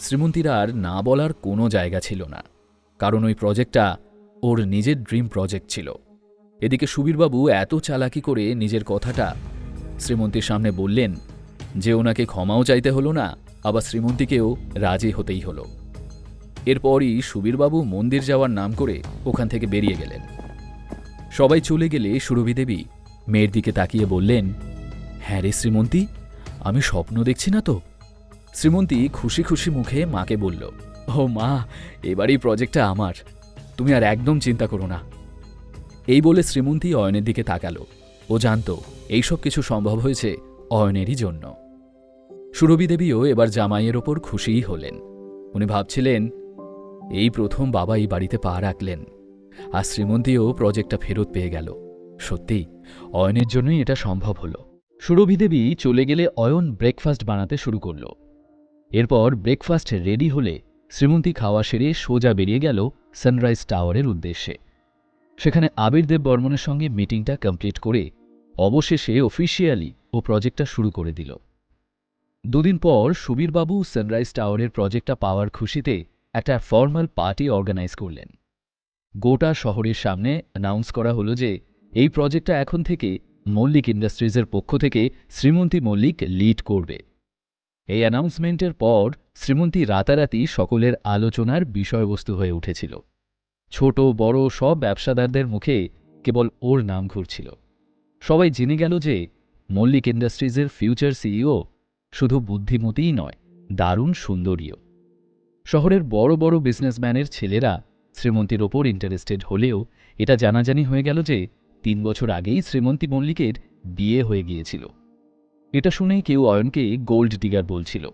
শ্রীমন্তীর আর না বলার কোনো জায়গা ছিল না, কারণ ওই প্রজেক্টটা ওর নিজের ড্রিম প্রজেক্ট ছিল। এদিকে সুবীরবাবু এত চালাকি করে নিজের কথাটা শ্রীমন্তীর সামনে বললেন যে ওনাকে ক্ষমাও চাইতে হলো না, আবার শ্রীমন্তীকেও রাজি হতেই হলো। এরপরই সুবীরবাবু মন্দির যাওয়ার নাম করে ওখান থেকে বেরিয়ে গেলেন। সবাই চলে গেলে সুরভি দেবী মেয়ের দিকে তাকিয়ে বললেন, হ্যাঁ রে শ্রীমন্তী, আমি স্বপ্ন দেখছি না তো? শ্রীমন্তী খুশি খুশি মুখে মাকে বলল, ও মা, এবারই প্রজেক্টটা আমার, তুমি আর একদম চিন্তা করো না। এই বলে শ্রীমন্তী অয়নের দিকে তাকালো। ও জানত এইসব কিছু সম্ভব হয়েছে অয়নেরই জন্য। সুরভি দেবীও এবার জামাইয়ের ওপর খুশিই হলেন। উনি ভাবছিলেন, এই প্রথম বাবা এই বাড়িতে পা রাখলেন, আর শ্রীমন্তীও প্রজেক্টটা ফেরত পেয়ে গেল। সত্যি অয়নের জন্যই এটা সম্ভব হলো। সুরভি দেবী চলে গেলে অয়ন ব্রেকফাস্ট বানাতে শুরু করল। এরপর ব্রেকফাস্ট রেডি হলে শ্রীমন্তী খাওয়া সেরে সোজা বেরিয়ে গেল সানরাইজ টাওয়ারের উদ্দেশ্যে। সেখানে আবির দেব বর্মনের সঙ্গে মিটিংটা কমপ্লিট করে অবশেষে অফিসিয়ালি ও প্রজেক্টটা শুরু করে দিল। দুদিন পর সুবীরবাবু সানরাইজ টাওয়ারের প্রজেক্টটা পাওয়ার খুশিতে একটা ফর্মাল পার্টি অর্গানাইজ করলেন। গোটা শহরের সামনে অ্যানাউন্স করা হলো যে এই প্রজেক্টটা এখন থেকে মল্লিক ইন্ডাস্ট্রিজের পক্ষ থেকে শ্রীমন্তী মল্লিক লিড করবে। এই অ্যানাউন্সমেন্টের পর শ্রীমন্তী রাতারাতি সকলের আলোচনার বিষয়বস্তু হয়ে উঠেছিল। ছোট বড় সব ব্যবসাদারদের মুখে কেবল ওর নাম ঘুরছিল। সবাই জেনে গেল যে মল্লিক ইন্ডাস্ট্রিজের ফিউচার সিইও শুধু বুদ্ধিমতীই নয়, দারুণ সুন্দরীও। শহরের বড় বড় বিজনেসম্যানের ছেলেরা শ্রীমন্তীর ওপর ইন্টারেস্টেড হলেও এটা জানাজানি হয়ে গেল যে 3 বছর আগেই শ্রীমন্তী মল্লিকের বিয়ে হয়ে গিয়েছিল। এটা শুনেই কেউ অয়নকে গোল্ড ডিগার বলছিল,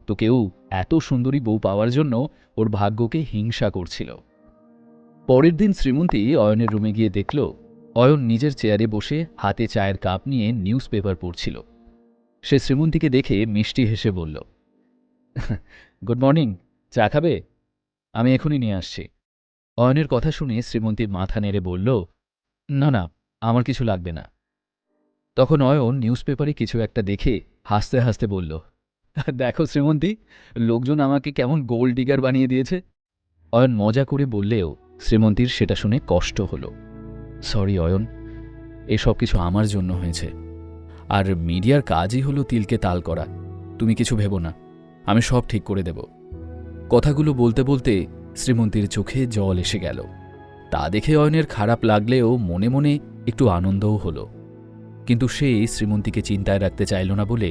তো কেউ এত সুন্দরী বউ পাওয়ার জন্য ওর ভাগ্যকে হিংসা করছিল। পরের দিন শ্রীমন্তী অয়নের রুমে গিয়ে দেখল অয়ন নিজের চেয়ারে বসে হাতে চায়ের কাপ নিয়ে নিউজ পেপার পড়ছিল। সে শ্রীমন্তীকে দেখে মিষ্টি হেসে বলল, গুড মর্নিং, চা খাবে? আমি এখনই নিয়ে আসছি। অয়নের কথা শুনে শ্রীমন্তী মাথা নেড়ে বলল, না না, আমার কিছু লাগবে না। তখন অয়ন নিউজ পেপারে কিছু একটা দেখে হাসতে হাসতে বলল, দেখো শ্রীমন্তী, লোকজন আমাকে কেমন গোল্ড ডিগার বানিয়ে দিয়েছে। অয়ন মজা করে বললেও শ্রীমন্তীর সেটা শুনে কষ্ট হলো। সরি অয়ন, এসব কিছু আমার জন্য হয়েছে, আর মিডিয়ার কাজই হলো তিলকে তাল করা। তুমি কিছু ভেবো না, আমি সব ঠিক করে দেব। কথাগুলো বলতে বলতে শ্রীমন্তীর চোখে জল এসে গেল। তা দেখে অয়নের খারাপ লাগলেও মনে মনে একটু আনন্দও হলো। কিন্তু সে শ্রীমন্তীকে চিন্তায় রাখতে চাইল না বলে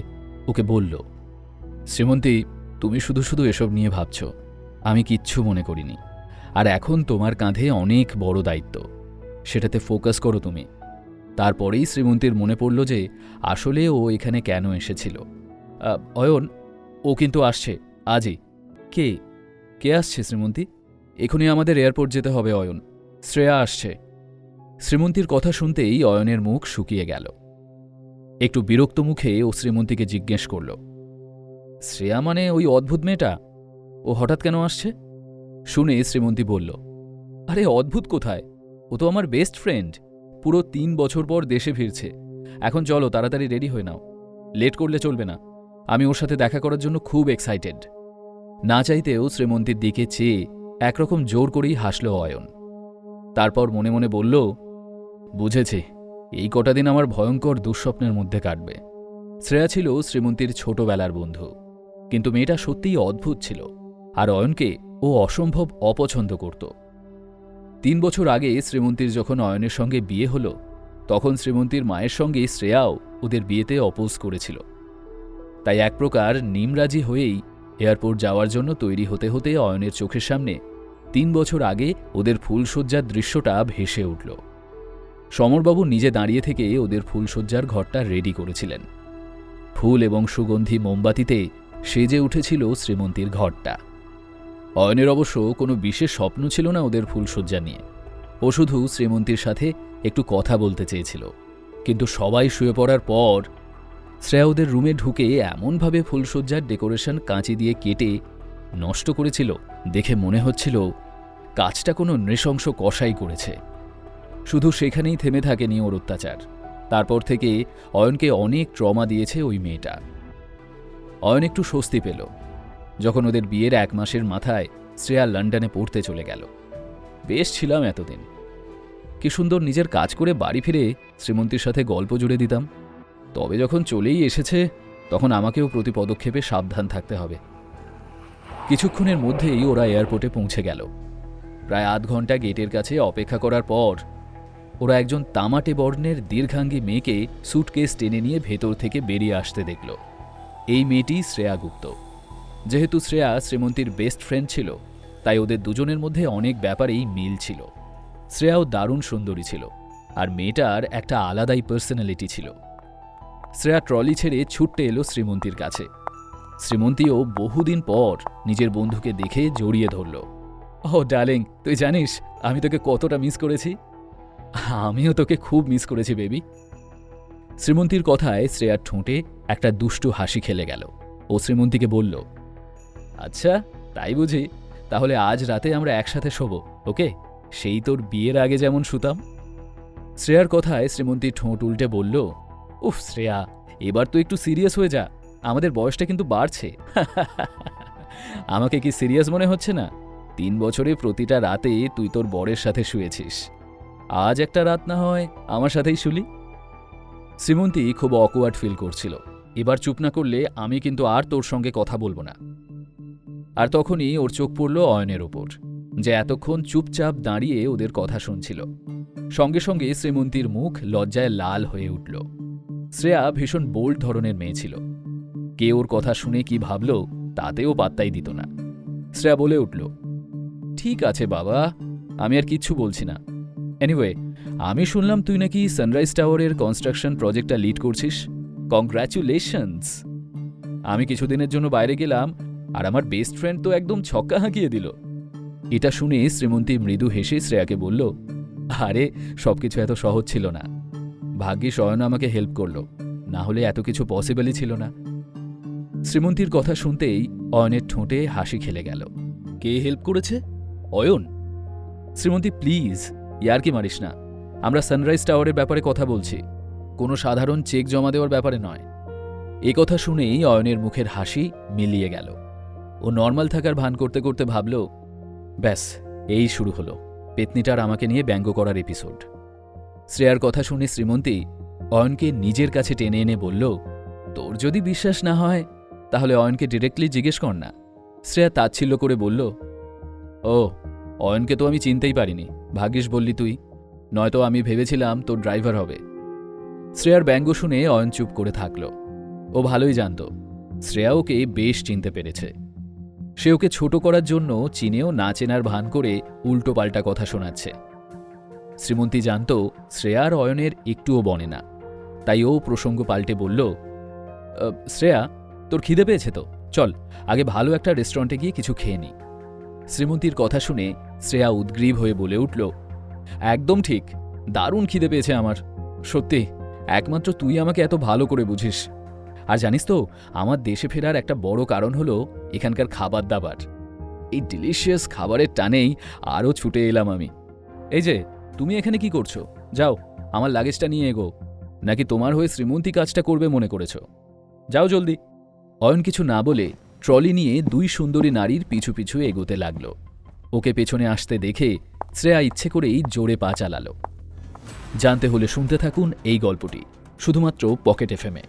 ওকে বলল, শ্রীমন্তী, তুমি শুধু শুধু এসব নিয়ে ভাবছ, আমি কিচ্ছু মনে করিনি। আর এখন তোমার কাঁধে অনেক বড় দায়িত্ব, সেটাতে ফোকাস করো তুমি। তারপরেই শ্রীমন্তীর মনে পড়ল যে আসলে ও এখানে কেন এসেছিল। অয়ন, ও কিন্তু আসছে আজই। কে কে আসছে শ্রীমন্তী? এখনই আমাদের এয়ারপোর্ট যেতে হবে অয়ন, শ্রেয়া আসছে। শ্রীমন্তীর কথা শুনতেই অয়নের মুখ শুকিয়ে গেল। একটু বিরক্ত মুখে ও শ্রীমন্তীকে জিজ্ঞেস করল, শ্রেয়া মানে ওই অদ্ভুত মেয়েটা? ও হঠাৎ কেন আসছে? শুনে শ্রীমন্তী বলল, আরে অদ্ভুত কোথায়, ও তো আমার বেস্ট ফ্রেন্ড। পুরো 3 বছর পর দেশে ফিরছে। এখন চলো তাড়াতাড়ি রেডি হয়ে নাও, লেট করলে চলবে না। আমি ওর সাথে দেখা করার জন্য খুব এক্সাইটেড। না চাইতেও শ্রীমন্তীর দিকে চেয়ে একরকম জোর করেই হাসল অয়ন। তারপর মনে মনে বলল, বুঝেছি, এই কটা দিন আমার ভয়ঙ্কর দুঃস্বপ্নের মধ্যে কাটবে। শ্রেয়া ছিল শ্রীমন্তীর ছোটবেলার বন্ধু, কিন্তু মেয়েটা সত্যিই অদ্ভুত ছিল, আর অয়নকে ও অসম্ভব অপছন্দ করত। 3 বছর আগে শ্রীমন্তীর যখন অয়নের সঙ্গে বিয়ে হলো, তখন শ্রীমন্তীর মায়ের সঙ্গে শ্রেয়াও ওদের বিয়েতে অপোজ করেছিল। তাই এক প্রকার নিমরাজি হয়েই এয়ারপোর্ট যাওয়ার জন্য তৈরি হতে হতে অয়নের চোখের সামনে 3 বছর আগে ওদের ফুলশয্যার দৃশ্যটা ভেসে উঠল। সমরবাবু নিজে দাঁড়িয়ে থেকে ওদের ফুলশয্যার ঘরটা রেডি করেছিলেন। ফুল এবং সুগন্ধি মোমবাতিতে সেজে উঠেছিল শ্রীমন্তীর ঘরটা। অয়নের অবশ্য কোনো বিশেষ স্বপ্ন ছিল না ওদের ফুলশয্যা নিয়ে। ও শুধু শ্রীমন্তীর সাথে একটু কথা বলতে চেয়েছিল। কিন্তু সবাই শুয়ে পড়ার পর শ্রেয়া ওদের রুমে ঢুকে এমনভাবে ফুলশয্যার ডেকোরেশন কাঁচি দিয়ে কেটে নষ্ট করেছিল, দেখে মনে হচ্ছিল কাজটা কোনো নৃশংস কসাই করেছে। শুধু সেখানেই থেমে থাকেনি ওর অত্যাচার। তারপর থেকে অয়নকে অনেক ট্রমা দিয়েছে ওই মেয়েটা। অয়ন একটু স্বস্তি পেল। যখন ওদের বিয়ের 1 মাসের মাথায় শ্রেয়া লন্ডনে পড়তে চলে গেল। বেশ ছিলাম এতদিন, কি সুন্দর নিজের কাজ করে বাড়ি ফিরে শ্রীমন্তীর সাথে গল্প জুড়ে দিতাম। তবে যখন চলেই এসেছে, তখন আমাকেও প্রতি পদক্ষেপে সাবধান থাকতে হবে। কিছুক্ষণের মধ্যেই ওরা এয়ারপোর্টে পৌঁছে গেল। প্রায় আধ ঘন্টা গেটের কাছে অপেক্ষা করার পর ওরা একজন তামাটে বর্ণের দীর্ঘাঙ্গী মেয়েকে স্যুটকেস টেনে নিয়ে ভেতর থেকে বেরিয়ে আসতে দেখল। এই মেয়েটি শ্রেয়া গুপ্ত। যেহেতু শ্রেয়া শ্রীমন্তীর বেস্ট ফ্রেন্ড ছিল, তাই ওদের দুজনের মধ্যে অনেক ব্যাপারেই মিল ছিল। শ্রেয়াও দারুণ সুন্দরী ছিল, আর মেয়েটার একটা আলাদাই পার্সোনালিটি ছিল। শ্রেয়া ট্রলি ছেড়ে ছুটতে এলো শ্রীমন্তীর কাছে। শ্রীমন্তীও বহুদিন পর নিজের বন্ধুকে দেখে জড়িয়ে ধরল। ও ডার্লিং, তুই জানিস আমি তোকে কতটা মিস করেছি? আমিও তোকে খুব মিস করেছি বেবি। শ্রীমন্তীর কথায় শ্রেয়ার ঠোঁটে একটা দুষ্টু হাসি খেলে গেল। ও শ্রীমন্তীকে বলল, আচ্ছা তাই বুঝি, তাহলে আজ রাতে আমরা একসাথে শোব, ওকে? সেই তোর বিয়ের আগে যেমন শুতাম। শ্রেয়ার কথায় শ্রীমন্তী ঠোঁট উল্টে বলল, উফ শ্রেয়া, এবার তো একটু সিরিয়াস হয়ে যা, আমাদের বয়সটা কিন্তু বাড়ছে। আমাকে কি সিরিয়াস মনে হচ্ছে না? 3 বছরে প্রতিটা রাতে তুই তোর বরের সাথে শুয়েছিস, আজ একটা রাত না হয় আমার সাথেই শুলি। শ্রীমন্তী খুব অকওয়ার্ড ফিল করছিল। এবার চুপ না করলে আমি কিন্তু আর তোর সঙ্গে কথা বলবো না। আর তখনই ওর চোখ পড়ল অয়নের ওপর, যে এতক্ষণ চুপচাপ দাঁড়িয়ে ওদের কথা শুনছিল। সঙ্গে সঙ্গে শ্রীমন্তীর মুখ লজ্জায় লাল হয়ে উঠল। শ্রেয়া ভীষণ বোল্ড ধরনের মেয়ে ছিল। কে ওর কথা শুনে কি ভাবল তাতেও পাত্তাই দিত না। শ্রেয়া বলে উঠল, ঠিক আছে বাবা, আমি আর কিচ্ছু বলছি না। এনিওয়ে, আমি শুনলাম তুই নাকি সানরাইজ টাওয়ারের কনস্ট্রাকশন প্রজেক্টটা লিড করছিস। কংগ্র্যাচুলেশনস। আমি কিছুদিনের জন্য বাইরে গেলাম, আর আমার বেস্ট ফ্রেন্ড তো একদম ছক্কা হাঁকিয়ে দিল। এটা শুনে শ্রীমন্তী মৃদু হেসে শ্রেয়াকে বলল, আরে সবকিছু এত সহজ ছিল না। ভাগ্যিস অয়ন আমাকে হেল্প করল, না হলে এত কিছু পসিবলই ছিল না। শ্রীমন্তীর কথা শুনতেই অয়নের ঠোঁটে হাসি খেলে গেল। কে হেল্প করেছে? অয়ন? শ্রীমন্তী প্লিজ, ইয়ার্কি মারিস না। আমরা সানরাইজ টাওয়ারের ব্যাপারে কথা বলছি, কোনো সাধারণ চেক জমা দেওয়ার ব্যাপারে নয়। এ কথা শুনেই অয়নের মুখের হাসি মিলিয়ে গেল। ও নর্মাল থাকার ভান করতে করতে ভাবল, ব্যাস এই শুরু হলো পেতনিটার আমাকে নিয়ে ব্যঙ্গ করার এপিসোড। শ্রেয়ার কথা শুনে শ্রীমন্তী অয়নকে নিজের কাছে টেনে এনে বলল, তোর যদি বিশ্বাস না হয় তাহলে অয়নকে ডিরেক্টলি জিজ্ঞেস কর না। শ্রেয়া তাচ্ছিল্য করে বলল, ও, অয়নকে তো আমি চিনতেই পারিনি, ভাগ্যিস বললি তুই, নয়তো আমি ভেবেছিলাম তোর ড্রাইভার হবে। শ্রেয়ার ব্যঙ্গ শুনে অয়ন চুপ করে থাকল। ও ভালোই জানত শ্রেয়া ওকে বেশ চিনতে পেরেছে। সে ওকে ছোট করার জন্য চিনেও না চেনার ভান করে উল্টো পাল্টা কথা শোনাচ্ছে। শ্রীমন্তী জানত শ্রেয়ার অয়নের একটুও বনে না, তাই ও প্রসঙ্গ পাল্টে বলল, শ্রেয়া, তোর খিদে পেয়েছে তো? চল আগে ভালো একটা রেস্টুরেন্টে গিয়ে কিছু খেয়ে নি। শ্রীমন্তীর কথা শুনে শ্রেয়া উদ্গ্রীব হয়ে বলে উঠল, একদম ঠিক, দারুণ খিদে পেয়েছে আমার। সত্যি, একমাত্র তুই আমাকে এত ভালো করে বুঝিস। আর জানিস তো, আমার দেশে ফেরার একটা বড় কারণ হলো এখানকার খাবার দাবার। এই ডিলিশিয়াস খাবারের টানেই আরও ছুটে এলাম আমি। এই যে, তুমি এখানে কি করছো? যাও আমার লাগেজটা নিয়ে এগো, নাকি তোমার হয়ে শ্রীমন্তী কাজটা করবে মনে করেছ? যাও জলদি। অয়ন কিছু না বলে ট্রলি নিয়ে 2 সুন্দরী নারীর পিছু পিছু এগোতে লাগল। ওকে পেছনে আসতে দেখে শ্রেয়া ইচ্ছে করেই জোরে পা চালাল। জানতে হলে শুনতে থাকুন এই গল্পটি শুধুমাত্র পকেট এফএমে।